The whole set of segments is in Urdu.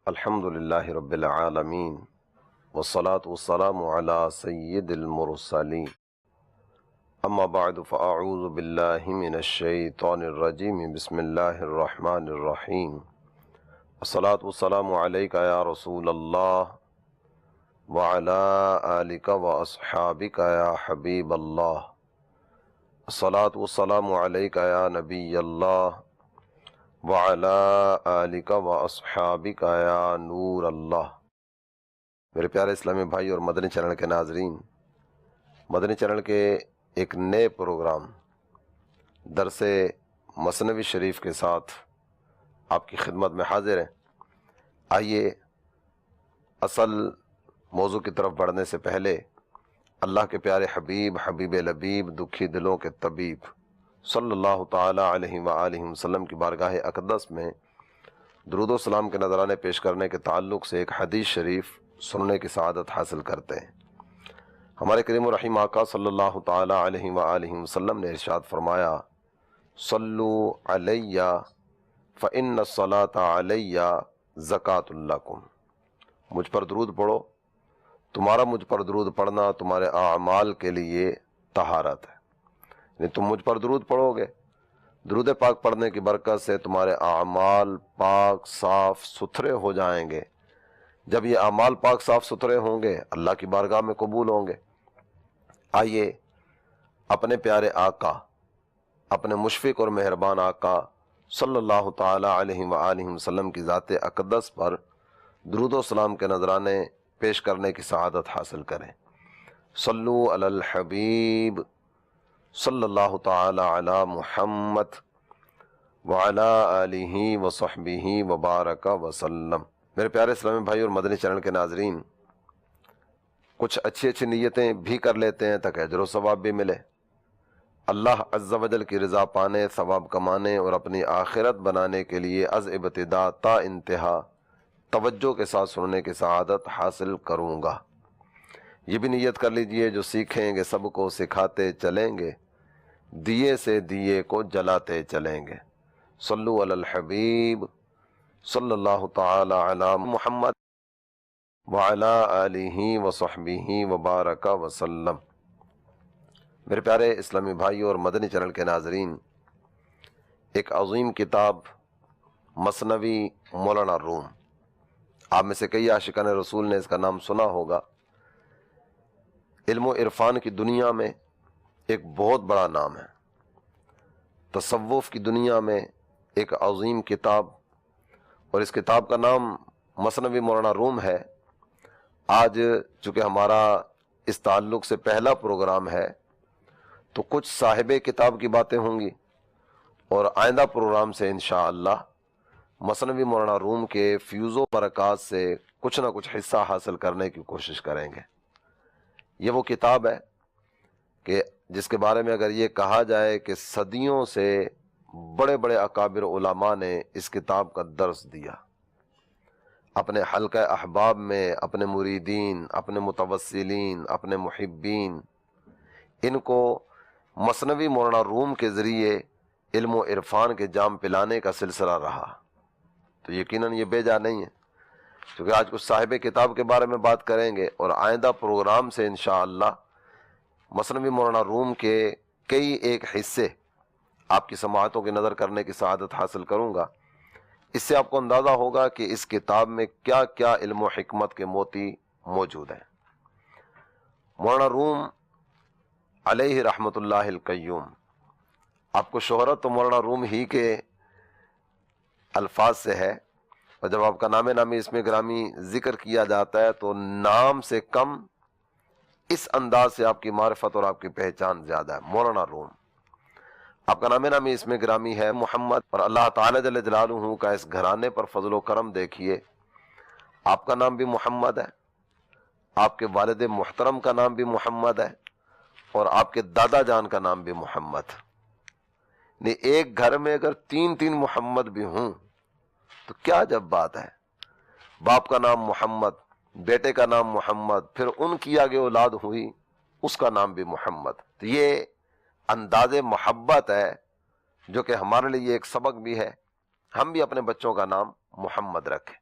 الحمد للہ رب العالمین والصلاة والسلام علی سید المرسلین اما بعد فاعوذ باللہ من الشیطان الرجیم بسم اللہ الرحمن الرحیم الصلاة والسلام علیک یا رسول اللہ وعلی آلک واصحابک یا حبیب اللہ الصلاة والسلام علیک یا نبی اللہ وعلی آلک واصحابک یا نور اللہ۔ میرے پیارے اسلامی بھائی اور مدنی چینل کے ناظرین، مدنی چینل کے ایک نئے پروگرام درس مثنوی شریف کے ساتھ آپ کی خدمت میں حاضر ہیں۔ آئیے اصل موضوع کی طرف بڑھنے سے پہلے اللہ کے پیارے حبیب حبیب لبیب دکھی دلوں کے طبیب صلی اللہ تعالی علیہ وآلہ وسلم کی بارگاہ اقدس میں درود و سلام کے نذرانے پیش کرنے کے تعلق سے ایک حدیث شریف سننے کی سعادت حاصل کرتے ہیں۔ ہمارے کریم و رحیم آقا صلی اللہ تعالی علیہ وآلہ وسلم نے ارشاد فرمایا، صلو علیہ فإن الصلاۃ علیہ زکوٰۃ لکم، مجھ پر درود پڑھو، تمہارا مجھ پر درود پڑھنا تمہارے اعمال کے لیے طہارت ہے۔ یعنی تم مجھ پر درود پڑھو گے، درود پاک پڑھنے کی برکت سے تمہارے اعمال پاک صاف ستھرے ہو جائیں گے۔ جب یہ اعمال پاک صاف ستھرے ہوں گے اللہ کی بارگاہ میں قبول ہوں گے۔ آئیے اپنے پیارے آقا، اپنے مشفق اور مہربان آقا صلی اللہ تعالی علیہ وآلہ وسلم کی ذات اقدس پر درود و سلام کے نذرانے پیش کرنے کی سعادت حاصل کریں۔ صلو علی الحبیب صلی اللہ تعالی علی محمد وعلی آلہ وصحبہ وبارک وسلم۔ میرے پیارے اسلامی بھائی اور مدنی چینل کے ناظرین، کچھ اچھی نیتیں بھی کر لیتے ہیں تاکہ اجر و ثواب بھی ملے۔ اللہ عز و جل کی رضا پانے، ثواب کمانے اور اپنی آخرت بنانے کے لیے از ابتدا تا انتہا توجہ کے ساتھ سننے کی سعادت حاصل کروں گا۔ یہ بھی نیت کر لیجئے، جو سیکھیں گے سب کو سکھاتے چلیں گے، دیے سے دیے کو جلاتے چلیں گے۔ صلو علی الحبیب صلی اللہ تعالی علی محمد وعلی آلہ وصحبہ وبارک وسلم۔ میرے پیارے اسلامی بھائی اور مدنی چینل کے ناظرین، ایک عظیم کتاب مثنوی مولانا روم، آپ میں سے کئی عاشقان رسول نے اس کا نام سنا ہوگا۔ علم و عرفان کی دنیا میں ایک بہت بڑا نام ہے، تصوف کی دنیا میں ایک عظیم کتاب، اور اس کتاب کا نام مثنوی مولانا روم ہے۔ آج چونکہ ہمارا اس تعلق سے پہلا پروگرام ہے تو کچھ صاحب کتاب کی باتیں ہوں گی، اور آئندہ پروگرام سے انشاءاللہ مثنوی مولانا روم کے فیوز و برکات سے کچھ نہ کچھ حصہ حاصل کرنے کی کوشش کریں گے۔ یہ وہ کتاب ہے کہ جس کے بارے میں اگر یہ کہا جائے کہ صدیوں سے بڑے بڑے اکابر علماء نے اس کتاب کا درس دیا، اپنے حلقہ احباب میں اپنے مریدین، اپنے متوسلین، اپنے محبین، ان کو مثنوی مولانا روم کے ذریعے علم و عرفان کے جام پلانے کا سلسلہ رہا۔ تو یقیناً یہ بے جا نہیں ہے، کیونکہ آج کچھ صاحب کتاب کے بارے میں بات کریں گے، اور آئندہ پروگرام سے انشاءاللہ مثنوی مولانا روم کے کئی ایک حصے آپ کی سماعتوں کی نظر کرنے کی سعادت حاصل کروں گا۔ اس سے آپ کو اندازہ ہوگا کہ اس کتاب میں کیا کیا علم و حکمت کے موتی موجود ہیں۔ مولانا روم علیہ رحمت اللہ القیوم، آپ کو شہرت تو مولانا روم ہی کے الفاظ سے ہے، اور جب آپ کا نام نامی اسم گرامی ذکر کیا جاتا ہے تو نام سے کم اس انداز سے آپ کی معرفت اور آپ کی پہچان زیادہ ہے۔ مولانا روم، آپ کا نام نامی اسم گرامی ہے محمد، اور اللہ تعالی جل جلالہ کا اس گھرانے پر فضل و کرم دیکھیے، آپ کا نام بھی محمد ہے، آپ کے والد محترم کا نام بھی محمد ہے، اور آپ کے دادا جان کا نام بھی محمد۔ ایک گھر میں اگر تین محمد بھی ہوں تو کیا جب بات ہے۔ باپ کا نام محمد، بیٹے کا نام محمد، پھر ان کی آگے اولاد ہوئی اس کا نام بھی محمد۔ تو یہ انداز محبت ہے جو کہ ہمارے لیے ایک سبق بھی ہے، ہم بھی اپنے بچوں کا نام محمد رکھیں۔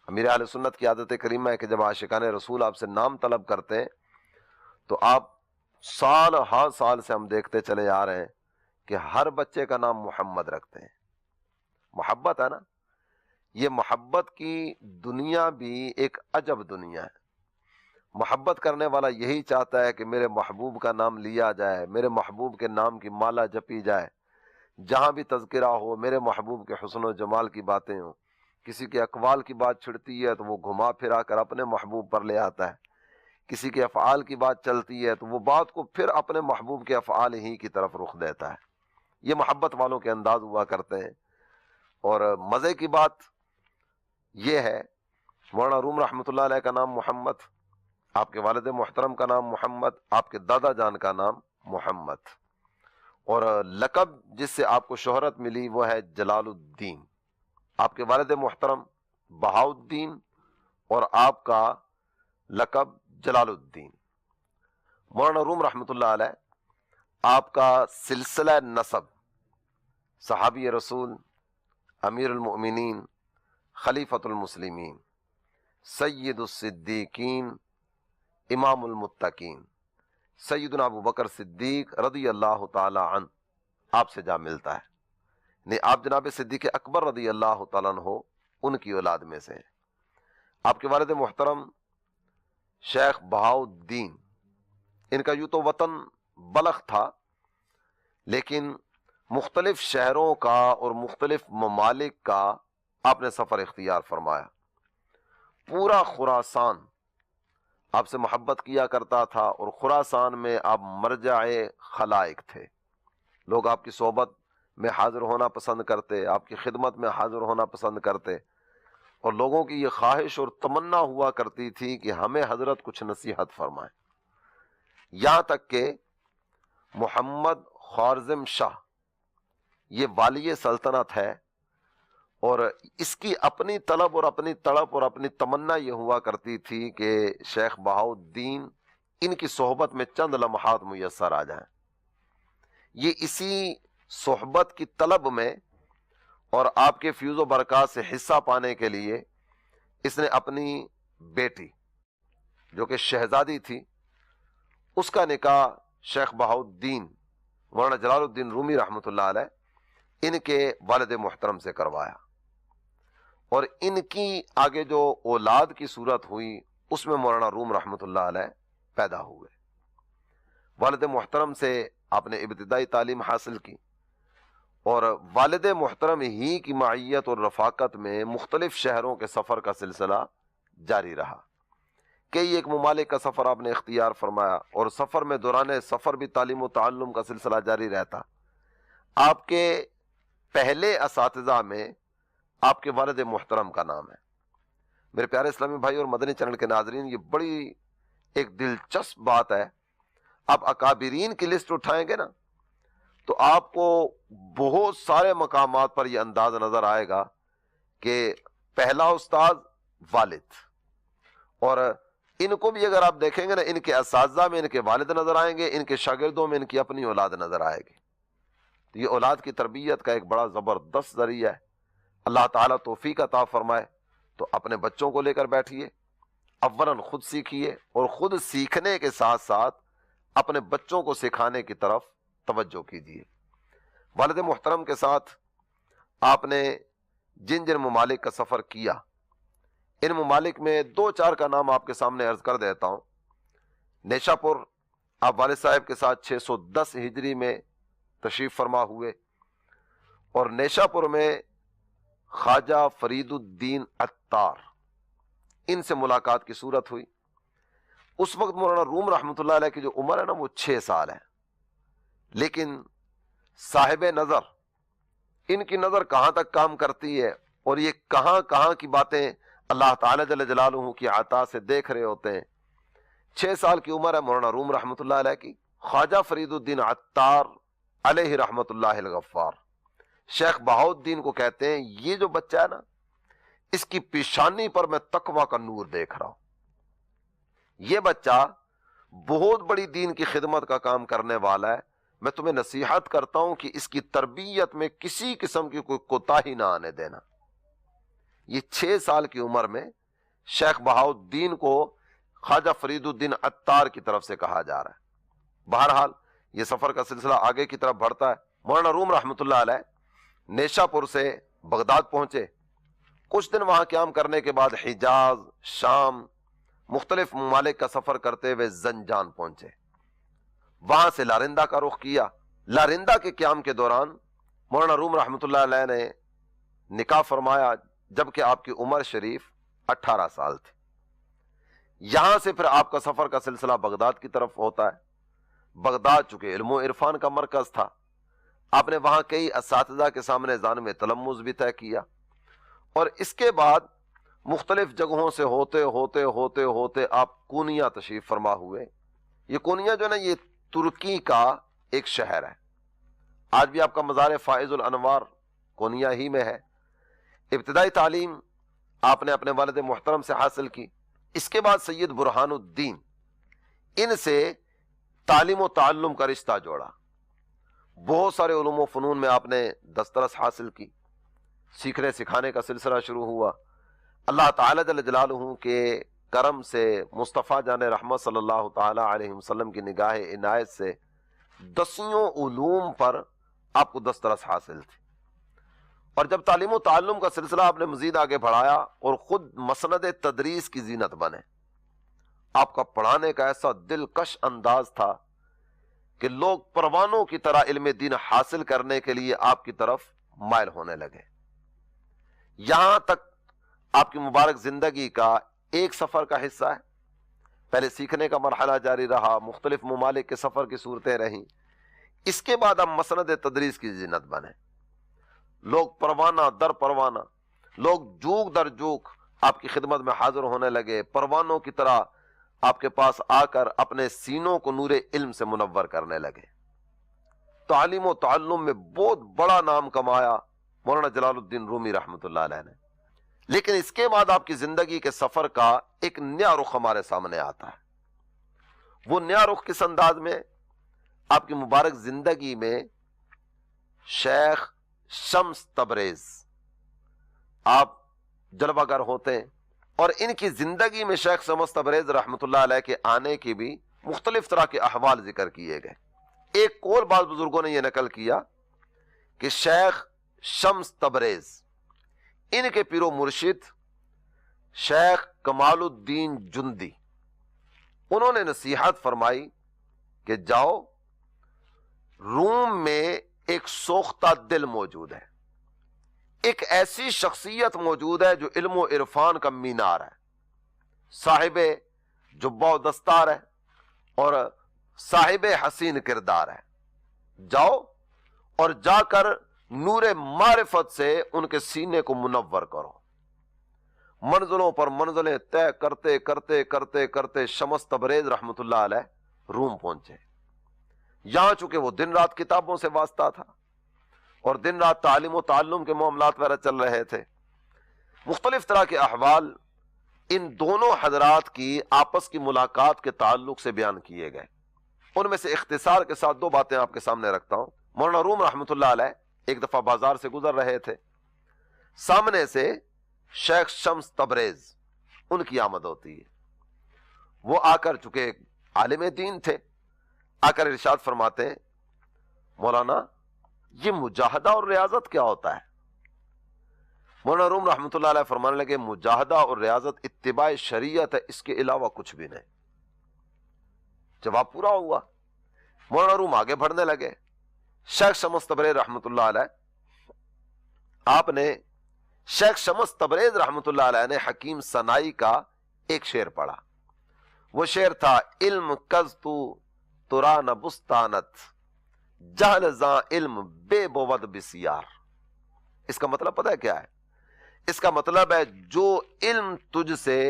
امیر اہل سنت کی عادت کریمہ ہے کہ جب عاشقان رسول آپ سے نام طلب کرتے ہیں تو آپ سال ہر سال سے ہم دیکھتے چلے آ رہے ہیں کہ ہر بچے کا نام محمد رکھتے ہیں. محبت ہے نا، یہ محبت کی دنیا بھی ایک عجب دنیا ہے. محبت کرنے والا یہی چاہتا ہے کہ میرے محبوب کا نام لیا جائے، میرے محبوب کے نام کی مالا جپی جائے، جہاں بھی تذکرہ ہو میرے محبوب کے حسن و جمال کی باتیں ہوں. کسی کے اقوال کی بات چھڑتی ہے تو وہ گھما پھرا کر اپنے محبوب پر لے آتا ہے، کسی کے افعال کی بات چلتی ہے تو وہ بات کو پھر اپنے محبوب کے افعال ہی کی طرف رخ دیتا ہے. یہ محبت والوں کے انداز ہوا کرتے ہیں. اور مزے کی بات یہ ہے، مولانا روم رحمۃ اللہ علیہ کا نام محمد، آپ کے والد محترم کا نام محمد، آپ کے دادا جان کا نام محمد، اور لقب جس سے آپ کو شہرت ملی وہ ہے جلال الدین. آپ کے والد محترم بہاؤالدین اور آپ کا لقب جلال الدین. مولانا روم رحمۃ اللہ علیہ آپ کا سلسلہ نسب صحابی رسول، امیر المؤمنین، خلیفۃ المسلمین، سید الصدیقین، امام المتقین، سیدنا ابو بکر صدیق رضی اللہ تعالی عنہ آپ سے جا ملتا ہے. نہیں، آپ جناب صدیق اکبر رضی اللہ تعالیٰ عنہ ان کی اولاد میں سے ہیں. آپ کے والد محترم شیخ بہاؤالدین، ان کا یوں تو وطن بلخ تھا لیکن مختلف شہروں کا اور مختلف ممالک کا آپ نے سفر اختیار فرمایا. پورا خراسان آپ سے محبت کیا کرتا تھا اور خراسان میں آپ مرجع خلائق تھے. لوگ آپ کی صحبت میں حاضر ہونا پسند کرتے، آپ کی خدمت میں حاضر ہونا پسند کرتے، اور لوگوں کی یہ خواہش اور تمنا ہوا کرتی تھی کہ ہمیں حضرت کچھ نصیحت فرمائیں. یہاں تک کہ محمد خوارزم شاہ یہ والی سلطنت ہے، اور اس کی اپنی طلب اور اپنی تڑپ اور اپنی تمنا یہ ہوا کرتی تھی کہ شیخ بہاؤالدین ان کی صحبت میں چند لمحات میسر آ جائیں. یہ اسی صحبت کی طلب میں اور آپ کے فیوز و برکات سے حصہ پانے کے لیے اس نے اپنی بیٹی جو کہ شہزادی تھی اس کا نکاح شیخ بہاؤالدین مولانا جلال الدین رومی رحمۃ اللہ علیہ ان کے والد محترم سے کروایا. اور ان کی آگے جو اولاد کی صورت ہوئی اس میں مولانا روم رحمۃ اللہ علیہ پیدا ہوئے. والد محترم سے آپ نے ابتدائی تعلیم حاصل کی، اور والد محترم ہی کی معیت اور رفاقت میں مختلف شہروں کے سفر کا سلسلہ جاری رہا. کئی ایک ممالک کا سفر آپ نے اختیار فرمایا، اور سفر میں دوران سفر بھی تعلیم و تعلم کا سلسلہ جاری رہتا. آپ کے پہلے اساتذہ میں آپ کے والد محترم کا نام ہے. میرے پیارے اسلامی بھائی اور مدنی چینل کے ناظرین، یہ بڑی ایک دلچسپ بات ہے. آپ اکابرین کی لسٹ اٹھائیں گے نا تو آپ کو بہت سارے مقامات پر یہ انداز نظر آئے گا کہ پہلا استاد والد، اور ان کو بھی اگر آپ دیکھیں گے نا ان کے اساتذہ میں ان کے والد نظر آئیں گے، ان کے شاگردوں میں ان کی اپنی اولاد نظر آئے گی. تو یہ اولاد کی تربیت کا ایک بڑا زبردست ذریعہ ہے. اللہ تعالیٰ توفیق عطا فرمائے تو اپنے بچوں کو لے کر بیٹھیے، اولاً خود سیکھیے، اور خود سیکھنے کے ساتھ ساتھ اپنے بچوں کو سکھانے کی طرف توجہ کیجیے. والد محترم کے ساتھ آپ نے جن جن ممالک کا سفر کیا، ان ممالک میں دو چار کا نام آپ کے سامنے عرض کر دیتا ہوں. نیشا پور آپ والد صاحب کے ساتھ 610 ہجری میں تشریف فرما ہوئے، اور نیشا پور میں خواجہ فرید الدین عطار ان سے ملاقات کی صورت ہوئی. اس وقت مولانا روم رحمۃ اللہ علیہ کی جو عمر ہے نا وہ 6 سال ہے، لیکن صاحب نظر ان کی نظر کہاں تک کام کرتی ہے اور یہ کہاں کہاں کی باتیں اللہ تعالی جل جلالہ کی عطا سے دیکھ رہے ہوتے ہیں. 6 سال کی عمر ہے مولانا روم رحمۃ اللہ علیہ کی. خواجہ فرید الدین عطار علیہ رحمۃ اللہ الغفار شیخ بہاؤالدین کو کہتے ہیں یہ جو بچہ ہے نا اس کی پیشانی پر میں تقوی کا نور دیکھ رہا ہوں. یہ بچہ بہت بڑی دین کی خدمت کا کام کرنے والا ہے. میں تمہیں نصیحت کرتا ہوں کہ اس کی تربیت میں کسی قسم کی کوئی کوتاہی نہ آنے دینا. یہ 6 سال کی عمر میں شیخ بہاؤالدین کو خواجہ فرید الدین عطار کی طرف سے کہا جا رہا ہے۔ بہرحال یہ سفر کا سلسلہ آگے کی طرف بڑھتا ہے۔ مولانا روم رحمۃ اللہ علیہ نیشا پور سے بغداد پہنچے، کچھ دن وہاں قیام کرنے کے بعد حجاز، شام، مختلف ممالک کا سفر کرتے ہوئے زنجان پہنچے، وہاں سے لارندہ کا رخ کیا۔ لارندہ کے قیام کے دوران مولانا روم رحمۃ اللہ علیہ نے نکاح فرمایا جبکہ آپ کی عمر شریف 18 سال تھی۔ یہاں سے پھر آپ کا سفر کا سلسلہ بغداد کی طرف ہوتا ہے۔ بغداد چونکہ علم و عرفان کا مرکز تھا، آپ نے وہاں کئی اساتذہ کے سامنے ذان میں تلمذ بھی طے کیا، اور اس کے بعد مختلف جگہوں سے ہوتے ہوتے ہوتے ہوتے آپ کونیا تشریف فرما ہوئے۔ یہ کونیا جو ہے نا، یہ ترکی کا ایک شہر ہے، آج بھی آپ کا مزار فائز الانوار کونیا ہی میں ہے۔ ابتدائی تعلیم آپ نے اپنے والد محترم سے حاصل کی، اس کے بعد سید برہان الدین، ان سے تعلیم و تعلم کا رشتہ جوڑا، بہت سارے علوم و فنون میں آپ نے دسترس حاصل کی، سیکھنے سکھانے کا سلسلہ شروع ہوا۔ اللہ تعالی جل جلالہ کے کرم سے مصطفیٰ جان رحمت صلی اللہ تعالی علیہ وسلم کی نگاہ عنایت سے 10 علوم پر آپ کو دسترس حاصل تھی، اور جب تعلیم و تعلم کا سلسلہ آپ نے مزید آگے بڑھایا اور خود مسند تدریس کی زینت بنے، آپ کا پڑھانے کا ایسا دلکش انداز تھا کہ لوگ پروانوں کی طرح علم دین حاصل کرنے کے لیے آپ کی طرف مائل ہونے لگے۔ یہاں تک آپ کی مبارک زندگی کا ایک سفر کا حصہ ہے، پہلے سیکھنے کا مرحلہ جاری رہا، مختلف ممالک کے سفر کی صورتیں رہیں، اس کے بعد اب مسند تدریس کی زینت بنے، لوگ پروانہ در پروانہ، لوگ جوک در جوک آپ کی خدمت میں حاضر ہونے لگے، پروانوں کی طرح آپ کے پاس آ کر اپنے سینوں کو نور علم سے منور کرنے لگے۔ تعلیم و تعلم میں بہت بڑا نام کمایا مولانا جلال الدین رومی رحمۃ اللہ علیہ نے۔ لیکن اس کے بعد آپ کی زندگی کے سفر کا ایک نیا رخ ہمارے سامنے آتا ہے۔ وہ نیا رخ کس انداز میں؟ آپ کی مبارک زندگی میں شیخ شمس تبریز آپ جلوہ گر ہوتے ہیں، اور ان کی زندگی میں شیخ شمس تبریز رحمۃ اللہ علیہ کے آنے کی بھی مختلف طرح کے احوال ذکر کیے گئے۔ ایک اور بعض بزرگوں نے یہ نقل کیا کہ شیخ شمس تبریز، ان کے پیر و مرشد شیخ کمال الدین جندی، انہوں نے نصیحت فرمائی کہ جاؤ، روم میں ایک سوختہ دل موجود ہے، ایک ایسی شخصیت موجود ہے جو علم و عرفان کا مینار ہے، صاحب جبہ و دستار ہے اور صاحب حسین کردار ہے۔ جاؤ اور جا کر نور معرفت سے ان کے سینے کو منور کرو۔ منزلوں پر منزلیں طے کرتے کرتے کرتے کرتے شمس تبریز رحمۃ اللہ علیہ روم پہنچے۔ یہاں چونکہ وہ دن رات کتابوں سے واسطہ تھا اور دن رات تعلیم و تعلم کے معاملات وغیرہ چل رہے تھے، مختلف طرح کے احوال ان دونوں حضرات کی آپس کی ملاقات کے تعلق سے بیان کیے گئے۔ ان میں سے اختصار کے ساتھ 2 باتیں آپ کے سامنے رکھتا ہوں۔ مولانا روم رحمۃ اللہ علیہ ایک دفعہ بازار سے گزر رہے تھے، سامنے سے شیخ شمس تبریز ان کی آمد ہوتی ہے۔ وہ آ کر چونکہ عالم دین تھے، آ کر ارشاد فرماتے ہیں، مولانا یہ مجاہدہ اور ریاضت کیا ہوتا ہے؟ مولانا روم رحمۃ اللہ علیہ فرمانے لگے، مجاہدہ اور ریاضت اتباع شریعت ہے، اس کے علاوہ کچھ بھی نہیں۔ جواب پورا ہوا، مولانا روم آگے بڑھنے لگے۔ شیخ شمس تبریز رحمۃ اللہ علیہ، آپ نے شیخ شمس تبریز رحمۃ اللہ علیہ نے حکیم سنائی کا ایک شعر پڑھا۔ وہ شعر تھا، علم کز تو ترا نہ بستانت، جہل زاں علم بے بود بسیار۔ اس کا مطلب پتہ ہے کیا ہے؟ اس کا مطلب ہے جو علم تجھ سے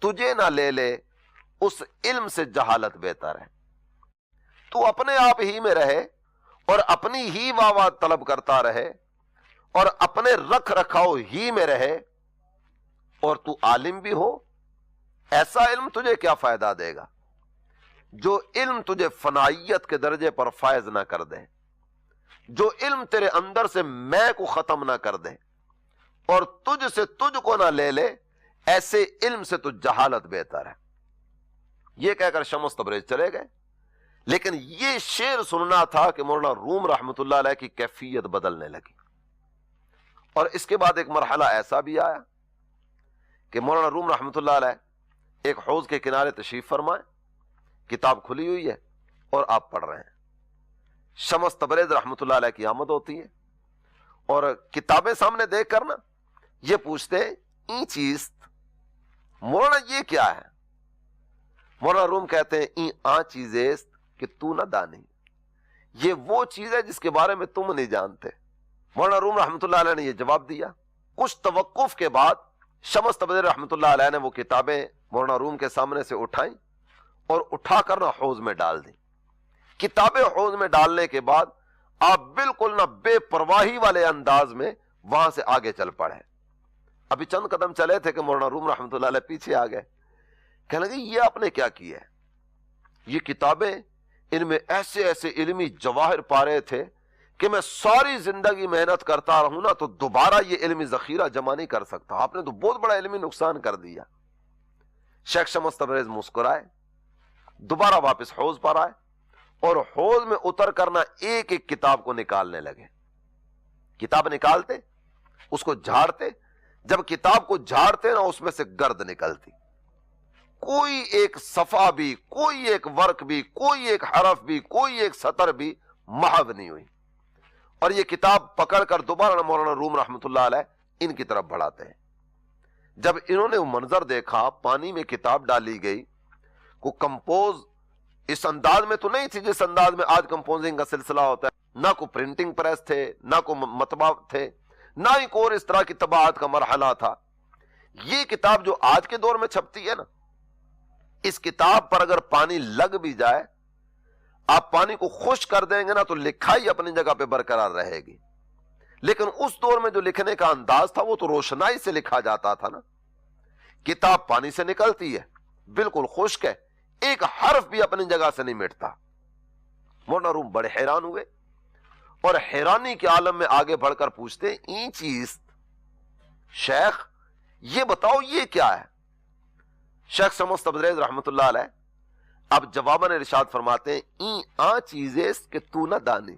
تجھے نہ لے لے، اس علم سے جہالت بہتر ہے۔ تو اپنے آپ ہی میں رہے اور اپنی ہی واہ واہ طلب کرتا رہے اور اپنے رکھ رکھاؤ ہی میں رہے، اور تو عالم بھی ہو، ایسا علم تجھے کیا فائدہ دے گا جو علم تجھے فنائیت کے درجے پر فائز نہ کر دے، جو علم تیرے اندر سے میں کو ختم نہ کر دے اور تجھ سے تجھ کو نہ لے لے، ایسے علم سے تو جہالت بہتر ہے۔ یہ کہہ کر شمس تبریز چلے گئے۔ لیکن یہ شعر سننا تھا کہ مولانا روم رحمت اللہ علیہ کی کیفیت بدلنے لگی۔ اور اس کے بعد ایک مرحلہ ایسا بھی آیا کہ مولانا روم رحمت اللہ علیہ ایک حوض کے کنارے تشریف فرمائے، کتاب کھلی ہوئی ہے اور آپ پڑھ رہے ہیں۔ شمس تبریز رحمت اللہ علیہ کی آمد ہوتی ہے اور کتابیں سامنے دیکھ کر نا یہ پوچھتے ہیں این چیز مولانا یہ کیا ہے؟ مولانا روم کہتے ہیں این آ چیزیست کہ تو نہ دانی، یہ وہ چیز ہے جس کے بارے میں تم نہیں جانتے۔ مولانا روم رحمت اللہ علیہ نے یہ جواب دیا۔ کچھ توقف کے بعد شمس تبریز رحمت اللہ علیہ نے وہ کتابیں مولانا روم کے سامنے سے اٹھائیں اور اٹھا کر نہ حوض میں ڈال دیں۔ کتابیں حوض میں ڈالنے کے بعد آپ بالکل نہ بے پرواہی والے انداز میں وہاں سے آگے چل پڑے۔ ابھی چند قدم چلے تھے کہ مولانا روم رحمت اللہ علیہ پیچھے آ گئے، کہنے لگے یہ آپ نے کیا کیا ہے؟ یہ کتابیں ان میں ایسے ایسے علمی جواہر پا رہے تھے کہ میں ساری زندگی محنت کرتا رہوں نا تو دوبارہ یہ علمی ذخیرہ جمع نہیں کر سکتا، آپ نے تو بہت بڑا علمی نقصان کر دیا۔ شیخ شمس تبریز مسکرائے، دوبارہ واپس حوض پر آئے اور حوض میں اتر کرنا ایک ایک کتاب کو نکالنے لگے۔ کتاب نکالتے، اس کو جھاڑتے، جب کتاب کو جھاڑتے نا اس میں سے گرد نکلتی، کوئی ایک صفحہ بھی، کوئی ایک ورق بھی، کوئی ایک حرف بھی، کوئی ایک سطر بھی محو نہیں ہوئی۔ اور یہ کتاب پکڑ کر دوبارہ مولانا روم رحمت اللہ علیہ ان کی طرف بڑھاتے ہیں۔ جب انہوں نے وہ منظر دیکھا، پانی میں کتاب ڈالی گئی، کو کمپوز اس انداز میں تو نہیں تھی جس انداز میں آج کمپوزنگ کا سلسلہ ہوتا ہے، نہ کوئی پرنٹنگ پریس تھے، نہ کوئی مطبع تھے، نہ ہی کوئی اور اس طرح کی طباعت کا مرحلہ تھا۔ یہ کتاب جو آج کے دور میں چھپتی ہے نا، اس کتاب پر اگر پانی لگ بھی جائے، آپ پانی کو خشک کر دیں گے نا تو لکھائی اپنی جگہ پہ برقرار رہے گی۔ لیکن اس دور میں جو لکھنے کا انداز تھا وہ تو روشنائی سے لکھا جاتا تھا نا۔ کتاب پانی سے نکلتی ہے، بالکل خشک ہے، ایک حرف بھی اپنی جگہ سے نہیں مٹتا۔ مولانا روم بڑے حیران ہوئے اور حیرانی کے عالم میں آگے بڑھ کر پوچھتے این چیز شیخ یہ بتاؤ یہ کیا ہے؟ شیخ شمس تبریز رحمت اللہ علیہ اب جواباً ارشاد فرماتے ہیں این آ چیزیں کہ تو نہ دانی۔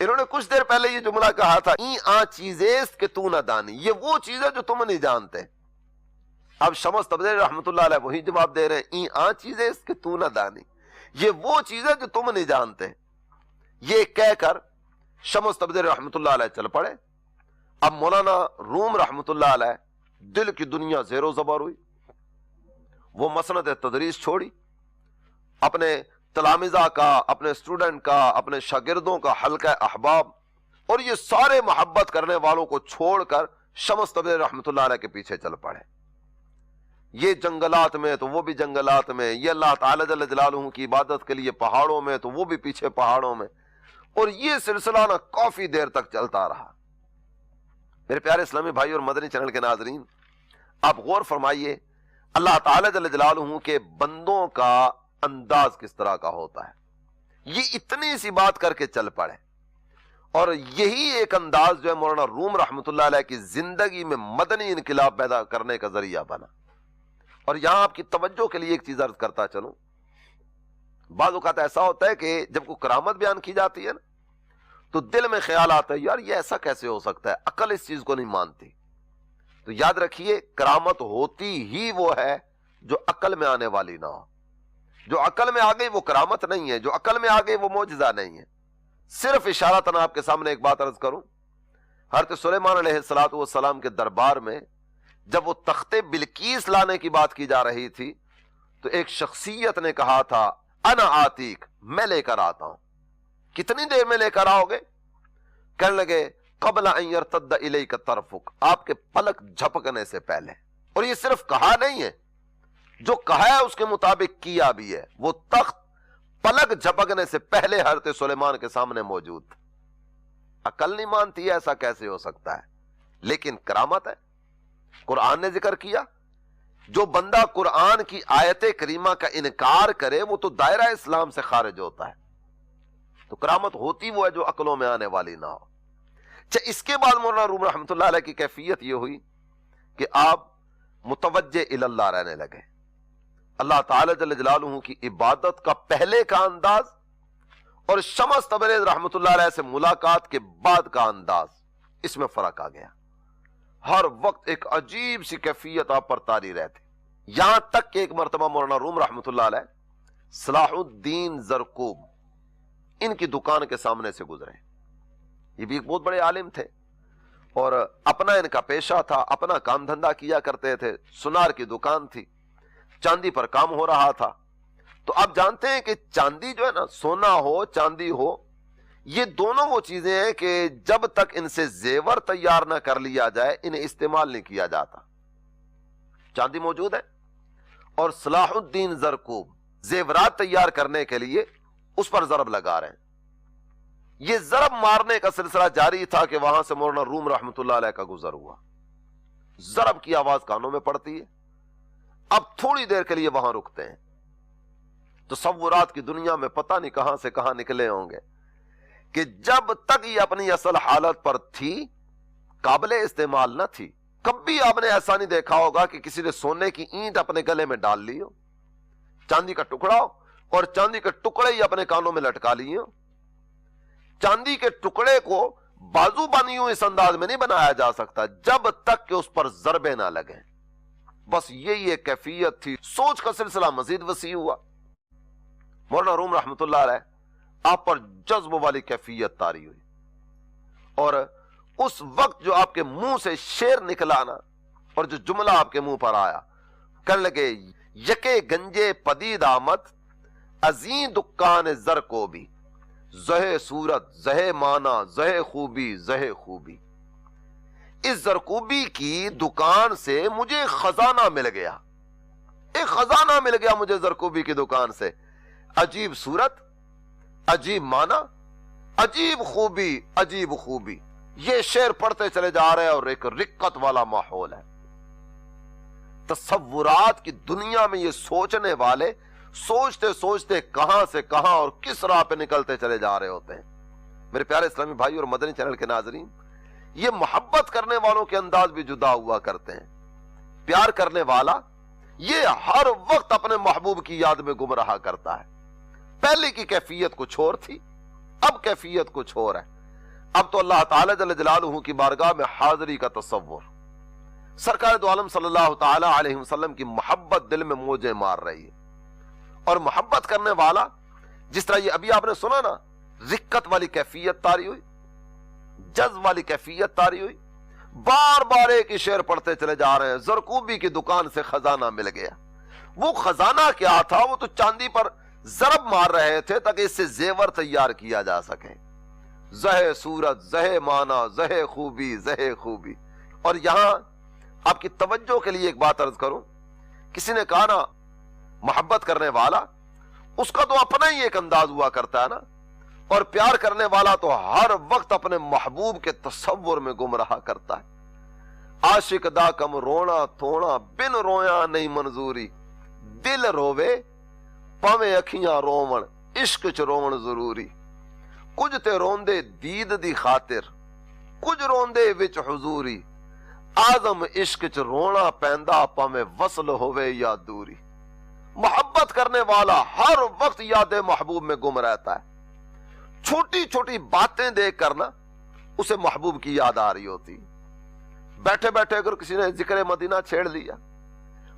انہوں نے کچھ دیر پہلے یہ جملہ کہا تھا این آ چیزیں کہ تو نہ دانی، یہ وہ چیز ہے جو تم نہیں جانتے۔ اب شمس تبریز رحمت اللہ علیہ وہی جواب دے رہے ہیں این آ چیزیں کہ تو نہ دانی، یہ وہ چیز ہے جو تم نہیں جانتے۔ یہ کہہ کر شمس تبریز رحمت اللہ علیہ چل پڑے۔ اب مولانا روم رحمت اللہ علیہ دل کی دنیا زیر و زبر ہوئی، وہ مسند تدریس چھوڑی، اپنے تلامذہ کا، اپنے اسٹوڈنٹ کا، اپنے شاگردوں کا حلقہ احباب اور یہ سارے محبت کرنے والوں کو چھوڑ کر شمس تبریز رحمت اللہ علیہ کے پیچھے چل پڑے۔ یہ جنگلات میں تو وہ بھی جنگلات میں، یہ اللہ تعالی جل جلالہ کی عبادت کے لیے پہاڑوں میں تو وہ بھی پیچھے پہاڑوں میں، اور یہ سلسلہ نہ کافی دیر تک چلتا رہا۔ میرے پیارے اسلامی بھائی اور مدنی چینل کے ناظرین، آپ غور فرمائیے اللہ تعالی جل جلالہ کے بندوں کا انداز کس طرح کا ہوتا ہے۔ یہ اتنی سی بات کر کے چل پڑے، اور یہی ایک انداز جو ہے مولانا روم رحمت اللہ علیہ کی زندگی میں مدنی انقلاب پیدا کرنے کا ذریعہ بنا۔ اور یہاں آپ کی توجہ کے لیے ایک چیز عرض کرتا چلوں، بعض اوقات ایسا ہوتا ہے کہ جب کوئی کرامت بیان کی جاتی ہے نا تو دل میں خیال آتا ہے یار یہ ایسا کیسے ہو سکتا ہے، عقل اس چیز کو نہیں مانتی۔ تو یاد رکھیے کرامت ہوتی ہی وہ ہے جو عقل میں آنے والی نہ ہو۔ جو عقل میں آ گئی وہ کرامت نہیں ہے، جو عقل میں آ گئی وہ معجزہ نہیں ہے۔ صرف اشارتاً آپ کے سامنے ایک بات عرض کروں، حضرت سلیمان علیہ السلام کے دربار میں جب وہ تخت بلقیس لانے کی بات کی جا رہی تھی تو ایک شخصیت نے کہا تھا انا آتیک، میں لے کر آتا ہوں۔ کتنی دیر میں لے کر آؤ گے؟ کہنے لگے قبل ان یرتد الیک طرفک، آپ کے پلک جھپکنے سے پہلے۔ اور یہ صرف کہا نہیں ہے، جو کہا ہے اس کے مطابق کیا بھی ہے۔ وہ تخت پلک جھپکنے سے پہلے حضرت سلیمان کے سامنے موجود تھا۔ عقل نہیں مانتی ہے ایسا کیسے ہو سکتا ہے، لیکن کرامت ہے۔ قرآن نے ذکر کیا جو بندہ قرآن کی آیت کریمہ کا انکار کرے وہ تو دائرہ اسلام سے خارج ہوتا ہے۔ تو کرامت ہوتی وہ ہے جو عقلوں میں آنے والی نہ ہو۔ اس کے بعد مولانا روم رحمۃ اللہ علیہ کی کیفیت یہ ہوئی کہ آپ متوجہ اللہ رہنے لگے. اللہ تعالی جل جلالہ کی عبادت کا پہلے کا انداز اور شمس تبریز رحمۃ اللہ علیہ سے ملاقات کے بعد کا انداز، اس میں فرق آ گیا. ہر وقت ایک عجیب سی کیفیت آپ پر طاری رہتی، یہاں تک کہ ایک مرتبہ مولانا روم رحمۃ اللہ علیہ صلاح الدین زرکوب ان کی دکان کے سامنے سے گزرے. یہ بھی ایک بہت بڑے عالم تھے اور اپنا ان کا پیشہ تھا، اپنا کام دھندا کیا کرتے تھے. سنار کی دکان تھی، چاندی پر کام ہو رہا تھا. تو آپ جانتے ہیں کہ چاندی جو ہے نا، سونا ہو چاندی ہو، یہ دونوں وہ چیزیں ہیں کہ جب تک ان سے زیور تیار نہ کر لیا جائے انہیں استعمال نہیں کیا جاتا. چاندی موجود ہے اور صلاح الدین زرکوب زیورات تیار کرنے کے لیے اس پر ضرب لگا رہے ہیں. یہ ضرب مارنے کا سلسلہ جاری تھا کہ وہاں سے مولانا روم رحمۃ اللہ علیہ کا گزر ہوا. ضرب کی آواز کانوں میں پڑتی ہے. اب تھوڑی دیر کے لیے وہاں رکتے ہیں. تصورات کی دنیا میں پتہ نہیں کہاں سے کہاں نکلے ہوں گے کہ جب تک یہ اپنی اصل حالت پر تھی قابل استعمال نہ تھی. کبھی آپ نے ایسا نہیں دیکھا ہوگا کہ کسی نے سونے کی اینٹ اپنے گلے میں ڈال لی ہو، چاندی کا ٹکڑا ہو اور چاندی کے ٹکڑے ہی اپنے کانوں میں لٹکا لیے ہو. چاندی کے ٹکڑے کو بازو بانیوں اس انداز میں نہیں بنایا جا سکتا جب تک کہ اس پر ضربے نہ لگیں. بس یہی ایک کیفیت تھی. سوچ کا سلسلہ مزید وسیع ہوا. مولانا روم رحمۃ اللہ علیہ آپ پر جذب والی کیفیت طاری ہوئی اور اس وقت جو آپ کے منہ سے شعر نکلا نا اور جو جملہ آپ کے منہ پر آیا، کہنے لگے یکے گنجے پدید آمد ازیں دکان زر کو بھی زہ صورت زہ مانا زہ خوبی زہ خوبی. اس زرکوبی کی دکان سے مجھے خزانہ مل گیا، ایک خزانہ مل گیا مجھے زرکوبی کی دکان سے. عجیب صورت، عجیب معنی، عجیب خوبی، عجیب خوبی. یہ شعر پڑھتے چلے جا رہے ہیں اور ایک رقت والا ماحول ہے. تصورات کی دنیا میں یہ سوچنے والے سوچتے سوچتے کہاں سے کہاں اور کس راہ پہ نکلتے چلے جا رہے ہوتے ہیں. میرے پیارے اسلامی بھائی اور مدنی چینل کے ناظرین، یہ محبت کرنے والوں کے انداز بھی جدا ہوا کرتے ہیں. پیار کرنے والا یہ ہر وقت اپنے محبوب کی یاد میں گم رہا کرتا ہے. پہلے کی کیفیت کچھ اور تھی، اب کیفیت کچھ اور ہے. اب تو اللہ تعالی جل جلالہ کی بارگاہ میں حاضری کا تصور، سرکار دو عالم صلی اللہ تعالی علیہ وسلم کی محبت دل میں موجیں مار رہی ہے. اور محبت کرنے والا جس طرح یہ ابھی آپ نے سنا نا، رقت والی کیفیت طاری ہوئی، جذب والی کیفیت طاری ہوئی. بار بار ایک ہی شعر پڑھتے چلے جا رہے ہیں. زرکوبی کی دکان سے خزانہ مل گیا. وہ خزانہ کیا تھا؟ وہ تو چاندی پر ضرب مار رہے تھے تاکہ اس سے زیور تیار کیا جا سکے. زہ صورت زہ مانا زہ خوبی زہ خوبی. اور یہاں آپ کی توجہ کے لیے ایک بات عرض کروں. کسی نے کہا نا محبت کرنے والا اس کا تو اپنا ہی ایک انداز ہوا کرتا ہے نا، اور پیار کرنے والا تو ہر وقت اپنے محبوب کے تصور میں گم رہا کرتا ہے. عاشق دا کم رونا تھوڑا بن رویا نہیں منظوری، دل روے پاویں اکھیاں روون عشق چ روون ضروری. کچھ تے روندے دید دی خاطر کچھ روندے وچ حضوری، آزم عشق چ رونا پیندا پاویں وصل ہوئے یا دوری. محبت کرنے والا ہر وقت یاد محبوب میں گم رہتا ہے. چھوٹی چھوٹی باتیں دیکھ کر نا اسے محبوب کی یاد آ رہی ہوتی. بیٹھے بیٹھے اگر کسی نے ذکر مدینہ چھیڑ لیا،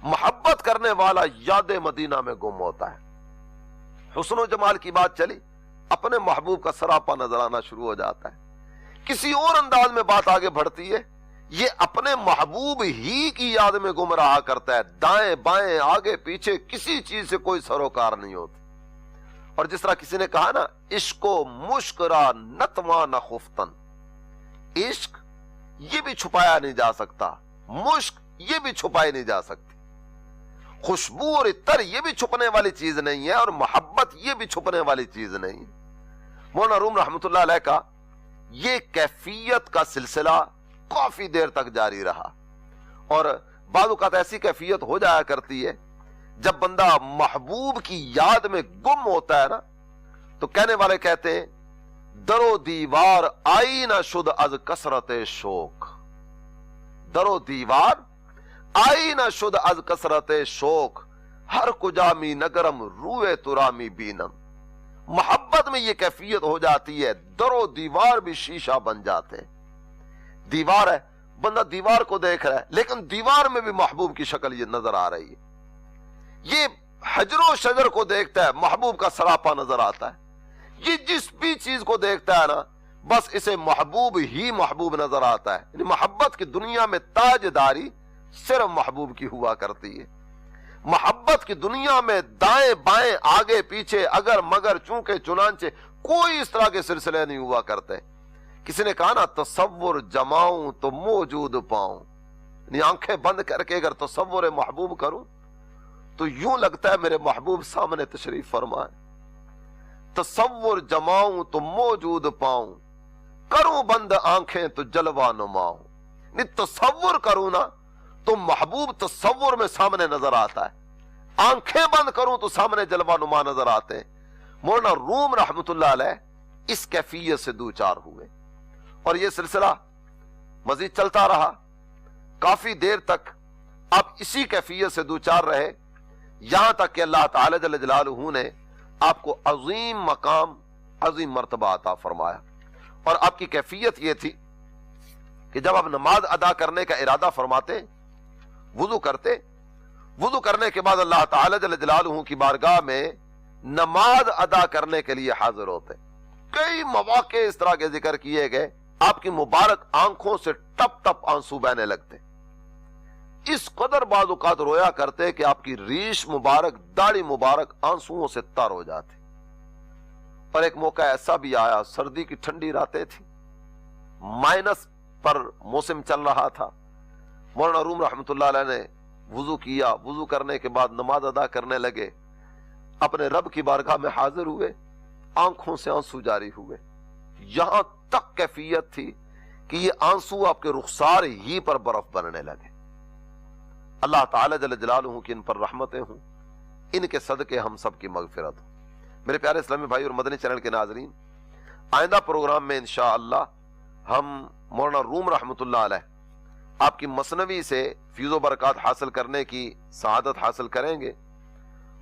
محبت کرنے والا یاد مدینہ میں گم ہوتا ہے. حسن و جمال کی بات چلی، اپنے محبوب کا سراپا نظر آنا شروع ہو جاتا ہے. کسی اور انداز میں بات آگے بڑھتی ہے، یہ اپنے محبوب ہی کی یاد میں گم رہا کرتا ہے. دائیں بائیں آگے پیچھے کسی چیز سے کوئی سروکار نہیں ہوتی. اور جس طرح کسی نے کہا نا، عشق و مشکرا نتواں نہ خفتن، عشق یہ بھی چھپایا نہیں جا سکتا، مشک یہ بھی چھپائی نہیں جا سکتی، خوشبو اور عطر یہ بھی چھپنے والی چیز نہیں ہے، اور محبت یہ بھی چھپنے والی چیز نہیں ہے. مولانا روم رحمۃ اللہ علیہ کا یہ کیفیت کا سلسلہ کافی دیر تک جاری رہا. اور بعض اوقات ایسی کیفیت ہو جایا کرتی ہے جب بندہ محبوب کی یاد میں گم ہوتا ہے نا، تو کہنے والے کہتے ہیں درو دیوار آئینہ شد از کثرت شوق، درو دیوار آئینہ شد از کثرت شوق، ہر کجا می نگرم روئے ترا می بینم۔ محبت میں یہ کیفیت ہو جاتی ہے درو دیوار بھی شیشہ بن جاتے۔ دیوار ہے، بندہ دیوار کو دیکھ رہا ہے لیکن دیوار میں بھی محبوب کی شکل یہ نظر آ رہی ہے۔ یہ حجر و شجر کو دیکھتا ہے، محبوب کا سراپا نظر آتا ہے۔ یہ جس بھی چیز کو دیکھتا ہے نا، بس اسے محبوب ہی محبوب نظر آتا ہے۔ یعنی محبت کی دنیا میں تاجداری صرف محبوب کی ہوا کرتی ہے۔ محبت کی دنیا میں دائیں بائیں آگے پیچھے اگر مگر چونکہ چنانچہ کوئی اس طرح کے سلسلے نہیں ہوا کرتے۔ کسی نے کہا نا تصور جماؤں تو موجود پاؤں، یعنی آنکھیں بند کر کے اگر تصور محبوب کروں تو یوں لگتا ہے میرے محبوب سامنے تشریف فرمائے۔ تصور جماؤں تو موجود پاؤں، کروں بند آنکھیں تو جلوہ نماؤں۔ یعنی تصور کروں نا تو محبوب تصور میں سامنے نظر آتا ہے، آنکھیں بند کروں تو سامنے جلوہ نما نظر آتے ہیں۔ مولانا روم رحمت اللہ علیہ اس کیفیت سے دوچار ہوئے اور یہ سلسلہ مزید چلتا رہا کافی دیر تک۔ آپ اسی کیفیت سے دوچار رہے یہاں تک کہ اللہ تعالی جل جلالہ نے آپ کو عظیم مقام، عظیم مرتبہ عطا فرمایا۔ اور آپ کی کیفیت یہ تھی کہ جب آپ نماز ادا کرنے کا ارادہ فرماتے، وضو کرتے، وضو کرنے کے بعد اللہ تعالی جل جلالہ کی بارگاہ میں نماز ادا کرنے کے لیے حاضر ہوتے۔ کئی مواقع اس طرح کے ذکر کیے گئے، آپ کی مبارک آنکھوں سے ٹپ ٹپ آنسو بہنے لگتے، اس قدر بعض اوقات رویا کرتے کہ آپ کی ریش مبارک، داڑھی مبارک آنسوؤں سے تر ہو جاتی۔ پر ایک موقع ایسا بھی آیا، سردی کی ٹھنڈی راتیں تھی، مائنس پر موسم چل رہا تھا۔ مولانا روم رحمت اللہ علیہ نے وضو کیا، وضو کرنے کے بعد نماز ادا کرنے لگے، اپنے رب کی بارگاہ میں حاضر ہوئے، آنکھوں سے آنسو جاری ہوئے، یہاں تک کیفیت تھی کہ یہ آنسو آپ کے رخسار ہی پر برف بننے لگے۔ اللہ تعالی جل جلالہ کی ان پر رحمتیں ہوں، ان کے صدقے ہم سب کی مغفرت ہو۔ میرے پیارے اسلامی بھائی اور مدنی چینل کے ناظرین، آئندہ پروگرام میں انشاءاللہ ہم مولانا روم رحمت اللہ علیہ آپ کی مثنوی سے فیض و برکات حاصل کرنے کی سعادت حاصل کریں گے۔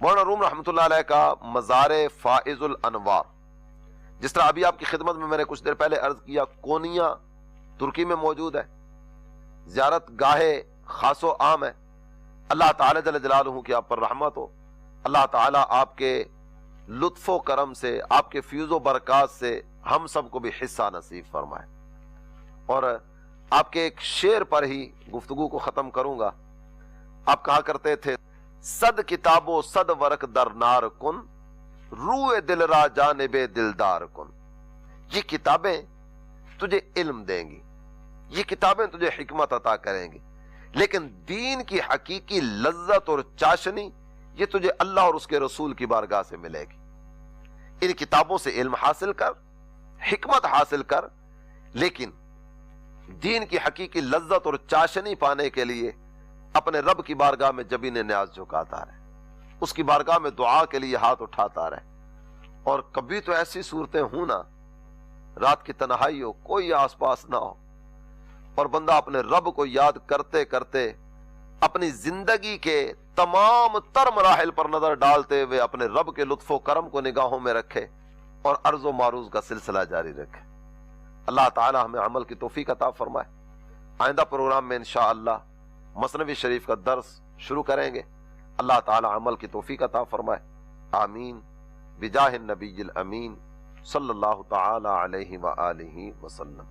مولانا روم رحمت اللہ علیہ کا مزار فائز الانوار، جس طرح ابھی آپ کی خدمت میں نے کچھ دیر پہلے عرض کیا، کونیا ترکی میں موجود ہے، زیارت گاہ خاص و عام ہے۔ اللہ تعالی جل جلالہ کی آپ پر رحمت ہو، اللہ تعالی آپ کے لطف و کرم سے، آپ کے فیض و برکات سے ہم سب کو بھی حصہ نصیب فرمائے۔ اور آپ کے ایک شعر پر ہی گفتگو کو ختم کروں گا۔ آپ کہا کرتے تھے، صد کتاب و صد ورق در نار کن، روح دل را جانب دلدار کن۔ یہ کتابیں تجھے علم دیں گی، یہ کتابیں تجھے حکمت عطا کریں گی، لیکن دین کی حقیقی لذت اور چاشنی یہ تجھے اللہ اور اس کے رسول کی بارگاہ سے ملے گی۔ ان کتابوں سے علم حاصل کر، حکمت حاصل کر، لیکن دین کی حقیقی لذت اور چاشنی پانے کے لیے اپنے رب کی بارگاہ میں جبین نیاز جھکاتا رہے، اس کی بارگاہ میں دعا کے لیے ہاتھ اٹھاتا رہے۔ اور کبھی تو ایسی صورتیں ہوں نا، رات کی تنہائی ہو، کوئی آس پاس نہ ہو، اور بندہ اپنے رب کو یاد کرتے کرتے اپنی زندگی کے تمام تر مراحل پر نظر ڈالتے ہوئے اپنے رب کے لطف و کرم کو نگاہوں میں رکھے اور عرض و معروض کا سلسلہ جاری رکھے۔ اللہ تعالی ہمیں عمل کی توفیق عطا فرمائے۔ آئندہ پروگرام میں انشاءاللہ مثنوی شریف کا درس شروع کریں گے۔ اللہ تعالی عمل کی توفیق عطا فرمائے، آمین، بجاہ النبی الامین صلی اللہ تعالی علیہ وآلہ وسلم۔